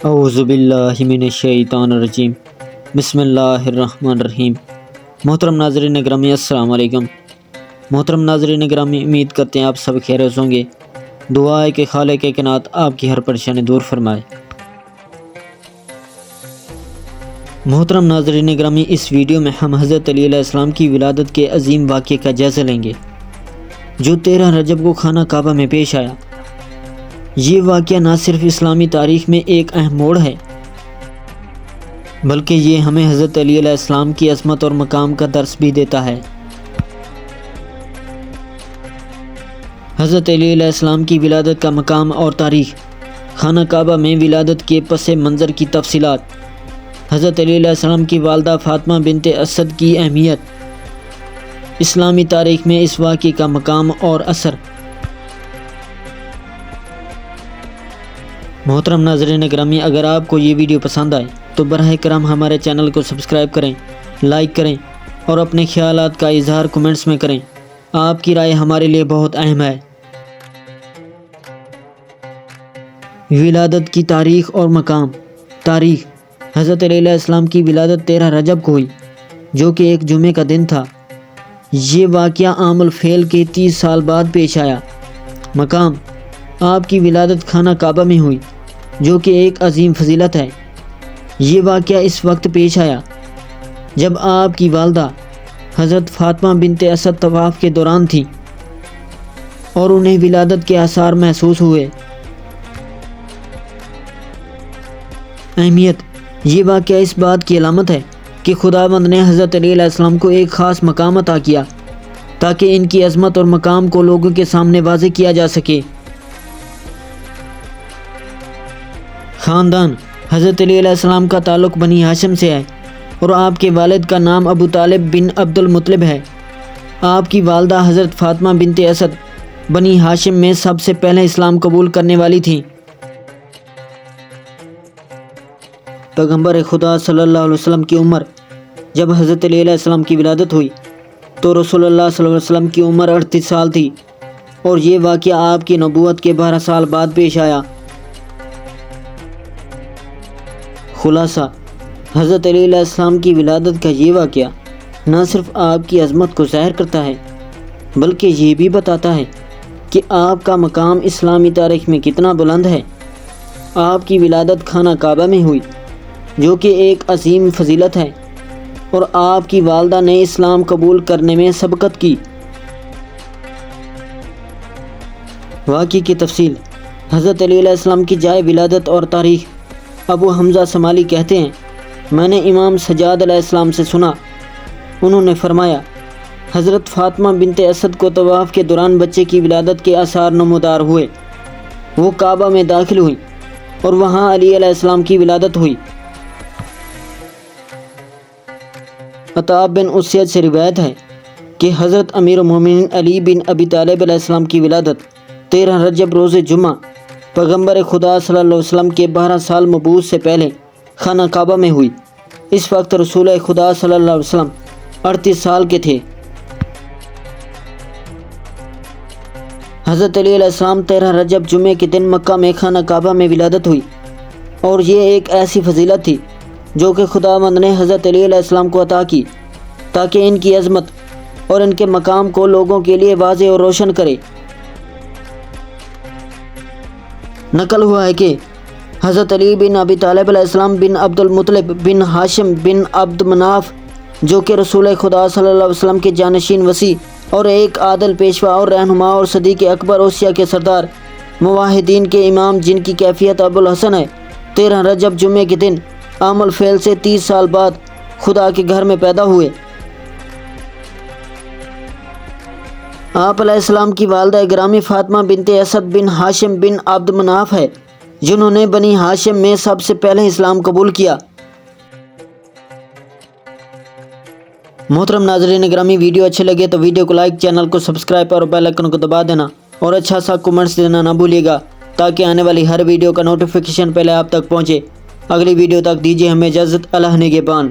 اعوذ باللہ من الشیطان الرجیم بسم اللہ الرحمن الرحیم۔ محترم ناظرین گرامی السلام علیکم۔ محترم ناظرین گرامی، امید کرتے ہیں آپ سب خیریت ہوں گے۔ دعا ہے کہ خالق کائنات آپ کی ہر پریشانی دور فرمائے۔ محترم ناظرین گرامی، اس ویڈیو میں ہم حضرت علی علیہ السلام کی ولادت کے عظیم واقعے کا جائزہ لیں گے جو 13 رجب کو خانہ کعبہ میں پیش آیا۔ یہ واقعہ نہ صرف اسلامی تاریخ میں ایک اہم موڑ ہے بلکہ یہ ہمیں حضرت علی علیہ السلام کی عظمت اور مقام کا درس بھی دیتا ہے۔ حضرت علی علیہ السلام کی ولادت کا مقام اور تاریخ۔ خانہ کعبہ میں ولادت کے پس منظر کی تفصیلات۔ حضرت علی علیہ السلام کی والدہ فاطمہ بنت اسد کی اہمیت۔ اسلامی تاریخ میں اس واقعے کا مقام اور اثر۔ محترم ناظرین گرامی، اگر آپ کو یہ ویڈیو پسند آئے تو براہ کرم ہمارے چینل کو سبسکرائب کریں، لائک کریں اور اپنے خیالات کا اظہار کمنٹس میں کریں۔ آپ کی رائے ہمارے لیے بہت اہم ہے۔ ولادت کی تاریخ اور مقام۔ تاریخ: حضرت علی علیہ السلام کی ولادت 13 رجب کو ہوئی جو کہ ایک جمعے کا دن تھا۔ یہ واقعہ عام الفیل کے 30 سال بعد پیش آیا۔ مقام: آپ کی ولادت خانہ کعبہ میں ہوئی جو کہ ایک عظیم فضیلت ہے۔ یہ واقعہ اس وقت پیش آیا جب آپ کی والدہ حضرت فاطمہ بنت اسد طواف کے دوران تھیں اور انہیں ولادت کے آثار محسوس ہوئے۔ اہمیت: یہ واقعہ اس بات کی علامت ہے کہ خداوند نے حضرت علی علیہ السلام کو ایک خاص مقام عطا کیا تاکہ ان کی عظمت اور مقام کو لوگوں کے سامنے واضح کیا جا سکے۔ خاندان: حضرت علی علیہ السلام کا تعلق بنی ہاشم سے ہے اور آپ کے والد کا نام ابو طالب بن عبد المطلب ہے۔ آپ کی والدہ حضرت فاطمہ بنت اسد بنی ہاشم میں سب سے پہلے اسلام قبول کرنے والی تھیں۔ پیغمبر خدا صلی اللہ علیہ وسلم کی عمر: جب حضرت علی علیہ السلام کی ولادت ہوئی تو رسول اللہ صلی اللہ علیہ وسلم کی عمر 38 سال تھی اور یہ واقعہ آپ کی نبوت کے 12 سال بعد پیش آیا۔ خلاصہ: حضرت علی علیہ السلام کی ولادت کا یہ واقعہ نہ صرف آپ کی عظمت کو ظاہر کرتا ہے بلکہ یہ بھی بتاتا ہے کہ آپ کا مقام اسلامی تاریخ میں کتنا بلند ہے۔ آپ کی ولادت خانہ کعبہ میں ہوئی جو کہ ایک عظیم فضیلت ہے اور آپ کی والدہ نے اسلام قبول کرنے میں سبقت کی۔ واقعے کی تفصیل۔ حضرت علی علیہ السلام کی جائے ولادت اور تاریخ۔ ابو حمزہ سمالی کہتے ہیں، میں نے امام سجاد علیہ السلام سے سنا، انہوں نے فرمایا حضرت فاطمہ بنت اسد کو طواف کے دوران بچے کی ولادت کے آثار نمودار ہوئے۔ وہ کعبہ میں داخل ہوئی اور وہاں علی علیہ السلام کی ولادت ہوئی۔ عطا بن اسید سے روایت ہے کہ حضرت امیر المومنین علی بن ابی طالب علیہ السلام کی ولادت 13 رجب روز جمعہ پیغمبر خدا صلی اللہ علیہ وسلم کے 12 سال مبعوث سے پہلے خانہ کعبہ میں ہوئی۔ اس وقت رسول خدا صلی اللہ علیہ وسلم 38 سال کے تھے۔ حضرت علی علیہ السلام 13 رجب جمعے کے دن مکہ میں خانہ کعبہ میں ولادت ہوئی اور یہ ایک ایسی فضیلت تھی جو کہ خداوند نے حضرت علی علیہ السلام کو عطا کی تاکہ ان کی عظمت اور ان کے مقام کو لوگوں کے لیے واضح اور روشن کرے۔ نقل ہوا ہے کہ حضرت علی بن ابی طالب علیہ السلام بن عبد المطلب بن ہاشم بن عبد مناف جو کہ رسول خدا صلی اللہ علیہ وسلم کے جانشین وصی اور ایک عادل پیشوا اور رہنما اور صدیق اکبر اوصیاء کے سردار موحدین کے امام جن کی کیفیت ابو الحسن ہے، 13 رجب جمعے کے دن عام الفیل سے 30 سال بعد خدا کے گھر میں پیدا ہوئے۔ آپ علیہ السلام کی والدہ گرامی فاطمہ بنت اسد بن ہاشم بن عبد مناف ہے جنہوں نے بنی ہاشم میں سب سے پہلے اسلام قبول کیا۔ محترم ناظرین گرامی، ویڈیو اچھے لگے تو ویڈیو کو لائک، چینل کو سبسکرائب اور بیل آئیکن کو دبا دینا اور اچھا سا کمنٹس دینا نہ بھولیے گا تاکہ آنے والی ہر ویڈیو کا نوٹیفیکیشن پہلے آپ تک پہنچے۔ اگلی ویڈیو تک دیجیے ہمیں اجازت۔ اللہ نگہبان۔